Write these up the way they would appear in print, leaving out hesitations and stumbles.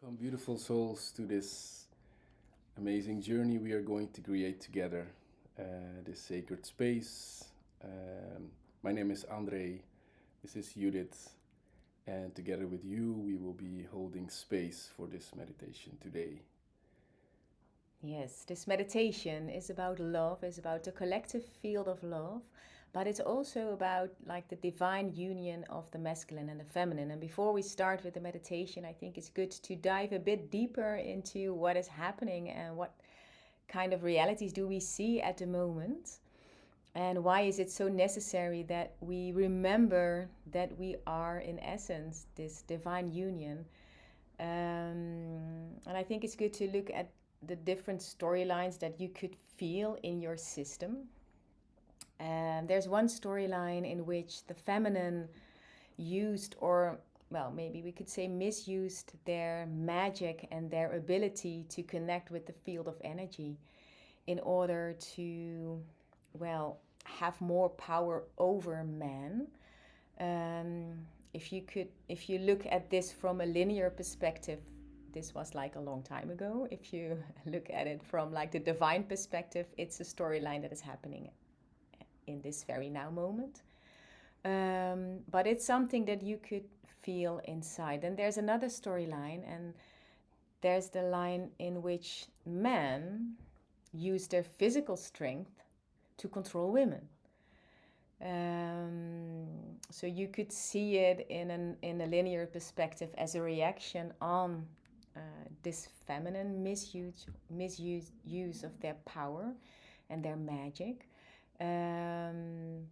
Welcome, beautiful souls, to this amazing journey we are going to create together. This sacred space. My name is Andre. This is Judith. And together with you, we will be holding space for this meditation today. Yes, this meditation is about love, is about the collective field of love, but it's also about like the divine union of the masculine and the feminine. And before we start with the meditation, I think it's good to dive a bit deeper into what is happening and what kind of realities do we see at the moment. And why is it so necessary that we remember that we are, in essence, this divine union? And I think it's good to look at the different storylines that you could feel in your system. And there's one storyline in which the feminine used, or well, maybe we could say misused, their magic and their ability to connect with the field of energy in order to, well, have more power over man. Um, if you look at this from a linear perspective, this was like a long time ago. If you look at it from like the divine perspective, it's a storyline that is happening in this very now moment. But it's something that you could feel inside. And there's another storyline, and there's the line in which men use their physical strength to control women. So you could see it in a linear perspective as a reaction on this feminine misuse use of their power and their magic. Um,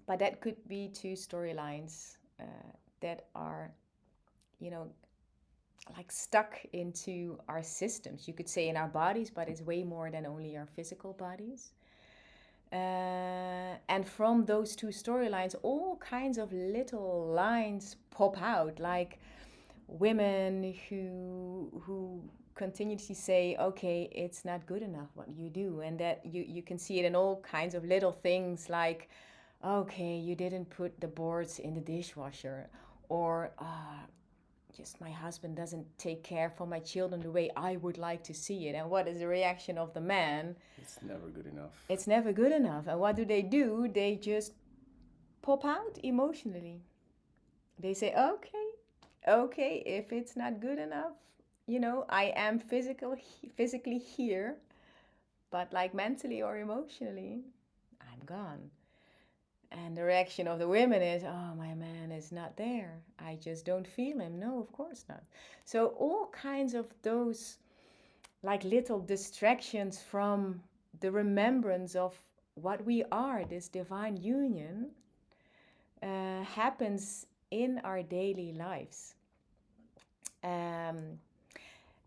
but that could be two storylines that are, you know, like stuck into our systems. You could say in our bodies, but it's way more than only our physical bodies. And from those two storylines, all kinds of little lines pop out, like women who continuously say, "Okay, it's not good enough what you do," and that you can see it in all kinds of little things, like, "Okay, you didn't put the boards in the dishwasher," or just my husband doesn't take care for my children the way I would like to see it. And what is the reaction of the man? It's never good enough. It's never good enough. And what do? They just pop out emotionally. They say, okay, okay, if it's not good enough, I am physically here, but like mentally or emotionally, I'm gone. And the reaction of the women is, oh, my man is not there. I just don't feel him. No, of course not. So, all kinds of those like little distractions from the remembrance of what we are, this divine union, happens in our daily lives. Um,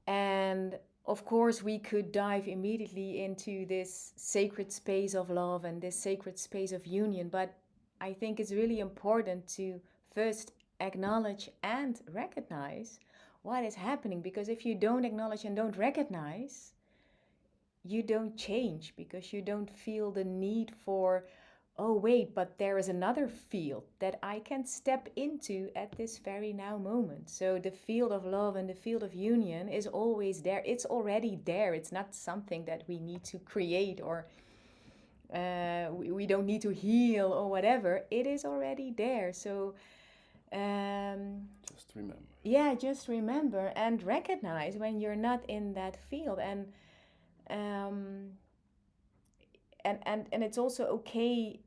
and of course, we could dive immediately into this sacred space of love and this sacred space of union. But I think it's really important to first acknowledge and recognize what is happening. Because if you don't acknowledge and don't recognize, you don't change because you don't feel the need for, oh, wait, but there is another field that I can step into at this very now moment. So the field of love and the field of union is always there. It's already there. It's not something that we need to create or we don't need to heal or whatever. It is already there. So Just remember. yeah, just remember and recognize when you're not in that field. Um, and it's also okay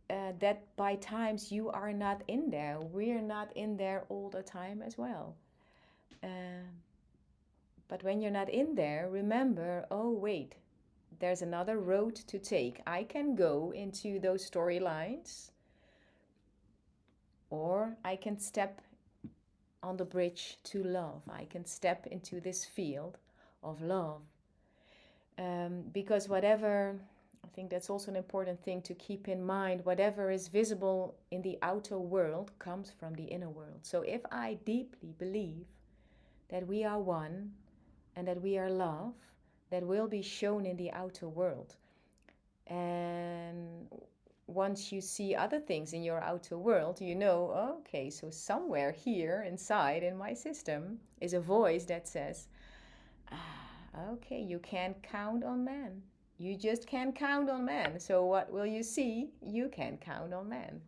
that by times you are not in there. We're not in there all the time as well. Uh, but when you're not in there, remember, oh, wait, there's another road to take. I can go into those storylines, or I can step on the bridge to love. I can step into this field of love. Because whatever, I think that's also an important thing to keep in mind, whatever is visible in the outer world comes from the inner world. So if I deeply believe that we are one and that we are love, that will be shown in the outer world. And once you see other things in your outer world, you know, okay, so somewhere here inside in my system is a voice that says, okay, you can't count on man. You just can't count on man. So what will you see? You can count on man.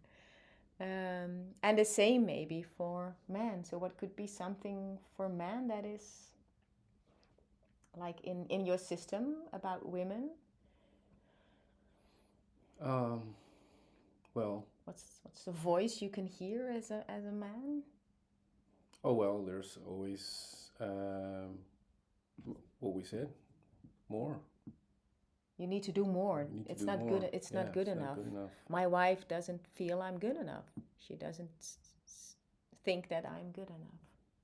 And the same maybe for man. So what could be something for man that is like in your system about women? Well, what's the voice you can hear as a man? oh well, there's always what we said, more. You need to do more. You need to It's do not more. good. It's Yeah, not good it's not enough. good enough. My wife doesn't feel I'm good enough. She doesn't think that I'm good enough.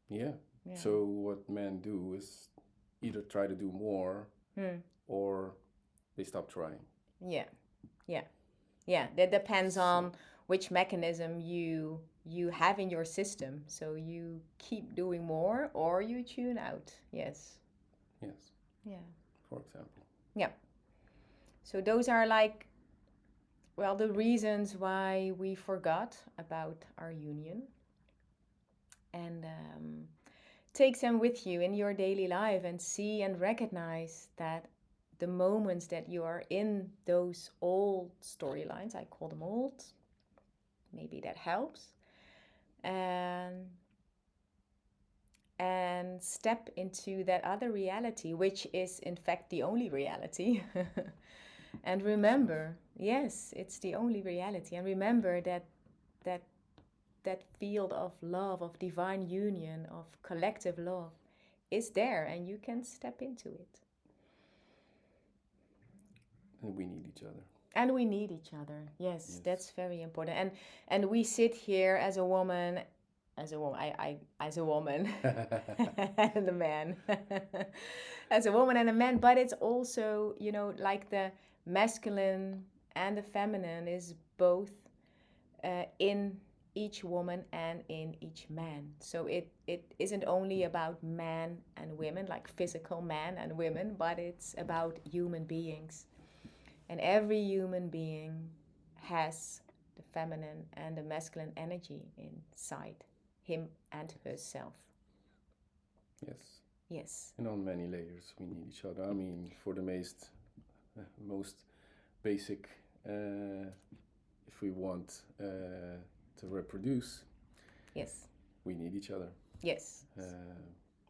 Yeah. Yeah. So what men do is either try to do more or they stop trying. Yeah. Yeah. Yeah. That depends on which mechanism you have in your system. So you keep doing more or you tune out. Yes. Yes. Yeah. For example. Yeah. So those are like, well, the reasons why we forgot about our union. And take them with you in your daily life and see and recognize that the moments that you are in those old storylines, I call them old, maybe that helps. And step into that other reality, which is in fact the only reality. And remember, yes, it's the only reality. And remember that field of love, of divine union, of collective love is there, and you can step into it. And we need each other. And we need each other. Yes. That's very important. And we sit here as a woman, as a woman and a man, as a woman and a man. But it's also, you know, like the masculine and the feminine is both in each woman and in each man. So it isn't only about man and women, like physical man and women, but it's about human beings. And every human being has the feminine and the masculine energy inside him and herself. Yes. Yes. And on many layers, we need each other. I mean, for the most basic, if we want to reproduce, yes, we need each other. Yes.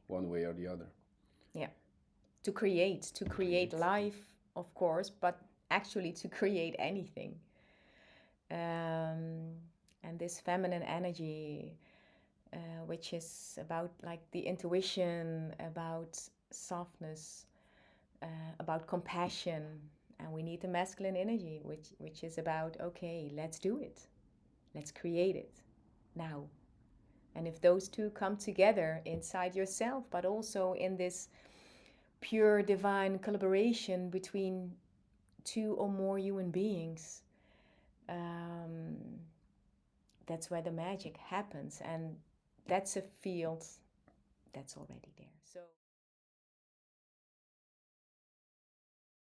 One way or the other. Yeah. To create life, of course, but actually to create anything. And this feminine energy, which is about like the intuition, about softness, about compassion. And we need the masculine energy, which is about, okay, let's do it. Let's create it now. And if those two come together inside yourself, but also in this pure divine collaboration between two or more human beings, that's where the magic happens. And that's a field that's already there. So